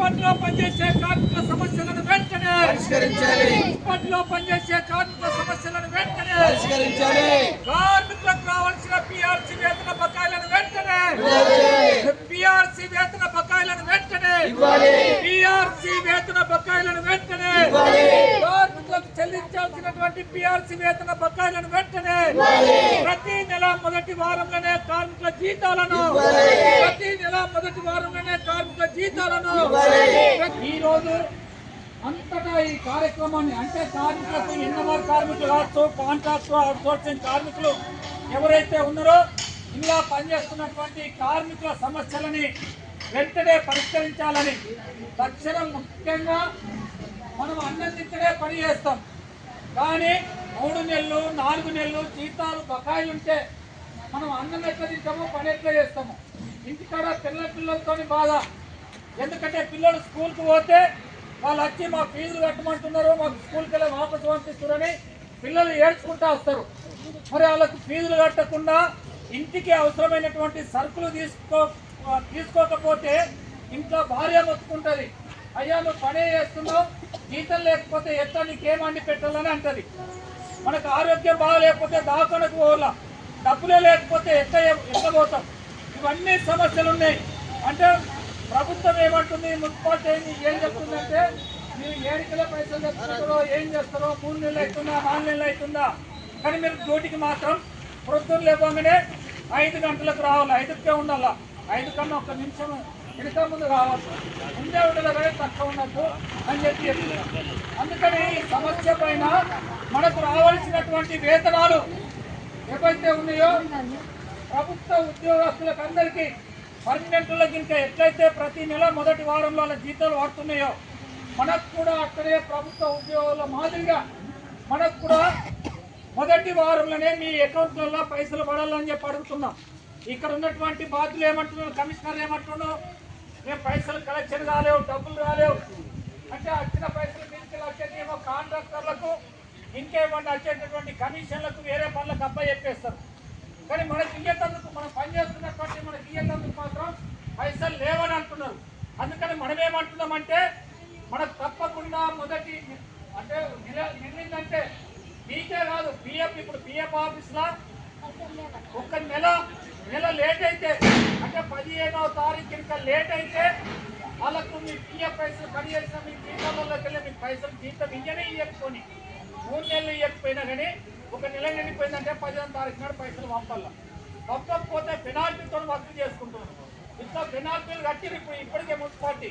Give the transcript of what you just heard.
మున్సిపాలిటీలో పనిచేసే కార్మికుల సమస్యలను వెంటనే పరిష్కరించాలి. మున్సిపాలిటీలో పనిచేసే కార్మికుల సమస్యలను వెంటనే పరిష్కరించాలి. కార్మికులకు రావాల్సిన పిఆర్సీ వేతన బకాయిలను వెంటనే పిఆర్సీ వేతన బకాయిలను వెంటనే పిఆర్సీ వేతన బకాయిలను వెంటనే కార్మికులకు చెల్లించాల్సినటువంటి పిఆర్సీ వేతన బకాయిలను వెంటనే ప్రతి నెల మొదటి వారంలోనే కార్మికుల జీతాలను ప్రతి నెల మొదటి వారంలోనే కార్మికుల జీతాలను ఈ రోజు అంతటా ఈ కార్యక్రమాన్ని అంటే కార్మికులకు ఎన్ఎంఆర్ కార్మికులు కావచ్చు, కాంట్రాక్ట్ అవుట్సోర్సింగ్ కార్మికులు ఎవరైతే ఉన్నారో ఇలా పనిచేస్తున్నటువంటి కార్మికుల సమస్యలని వెంటనే పరిష్కరించాలని తక్షణం ముఖ్యంగా మనం అన్నందించడే పని చేస్తాం. కానీ 3 నెలలు 4 నెలలు జీతాలు బకాయిలు ఉంటే మనం అన్నం ఎట్లా తింటామో పని ఎట్లా చేస్తాము. ఇంటికాడ పిల్లలతో బాధ. ఎందుకంటే పిల్లలు స్కూల్కి పోతే వాళ్ళు వచ్చి మా ఫీజులు కట్టమంటున్నారు, మాకు స్కూల్కి వెళ్ళి వాపసు పంపిస్తున్నారని పిల్లలు ఏడ్చుకుంటూ వస్తారు. మరి వాళ్ళకు ఫీజులు కట్టకుండా ఇంటికి అవసరమైనటువంటి సరుకులు తీసుకోకపోతే ఇంట్లో భార్య మొత్తుకుంటుంది, అయ్యా నువ్వు పనే చేస్తున్నావు, జీతం లేకపోతే ఎట్లా నీకేం వండి పెట్టాలని అంటది. మనకు ఆరోగ్యం బాగాలేకపోతే దవాఖానకు పోవాలా, డబ్బులే లేకపోతే ఎట్లా పోతాం. ఇవన్నీ సమస్యలు ఉన్నాయి. అంటే ప్రభుత్వం ఏమంటుంది, మున్సిపాలిటీ ఏం చెప్తుందంటే మీరు 7 కిలో పైసలు తెచ్చుకుంటారో ఏం చేస్తారో 3 నెలలు అవుతుందా 4 నెలలు అవుతుందా, కానీ మీరు డ్యూటీకి మాత్రం ప్రొద్దున లేవగానే 5 గంటలకు రావాలి, 5కే ఉండాలా, 5 కన్నా 1 నిమిషం వెనుక ముందు కావచ్చు, ముందే ఉండాలి కానీ తక్కువ ఉండద్దు అని చెప్పి చెప్తున్నారు. అందుకని ఈ సమస్య పైన మనకు రావాల్సినటువంటి వేతనాలు ఏవైతే ఉన్నాయో ప్రభుత్వ ఉద్యోగస్తులకు అందరికీ పర్మనెంట్లకు ఇంకా ఎట్లయితే ప్రతి నెల మొదటి వారంలో వాళ్ళ జీతాలు పడుతున్నాయో మనకు కూడా అక్కడే ప్రభుత్వ ఉద్యోగుల మాదిరిగా మనకు కూడా మొదటి వారంలోనే మీ అకౌంట్లలో పైసలు పడాలని చెప్పి అడుగుతున్నాం. ఇక్కడ ఉన్నటువంటి బాధ్యులు ఏమంటున్నారు, కమిషనర్ ఏమంటున్నాడు, మేము పైసలు కలెక్షన్ కాలేవు, డబ్బులు రాలేవు అంటే వచ్చిన పైసలు తీసుకెళ్ళి వచ్చేదేమో కాంట్రాక్టర్లకు ఇంకేమన్నా వచ్చేటటువంటి కమిషన్లకు వేరే పనులకు అబ్బాయి చెప్పేస్తారు. కానీ మనకి ఇయ్యేందుకు మనం పనిచేస్తున్నటువంటి మనకి ఇయ్యేందుకు మాత్రం పైసలు లేవని అంటున్నారు. అందుకని మనం ఏమంటున్నామంటే మనకు తప్పకుండా మొదటి అంటే నిన్నంటే మీకే కాదు పిఎఫ్, ఇప్పుడు పిఎఫ్ ఆఫీస్లో ఒక నెల లేట్ అయితే అంటే 15వ తారీఖు ఇంకా లేట్ అయితే వాళ్ళకు మీ పిఎఫ్ పైసలు పని చేసిన మీ జీతాలలోకి వెళ్ళి మీకు పైసలు జీతం ఇవ్వకపోని 3 నెలలు ఇవ్వకపోయినా కానీ ఒక నెల నిండిపోయిందంటే 15వ తారీఖు నాడు పైసలు పంపాల. పంపకపోతే పెనాల్టీతో వసూలు చేసుకుంటున్నాం. ఇట్లా పెనాల్టీలు కట్టిరు ఇప్పటికే మున్సిపాలిటీ.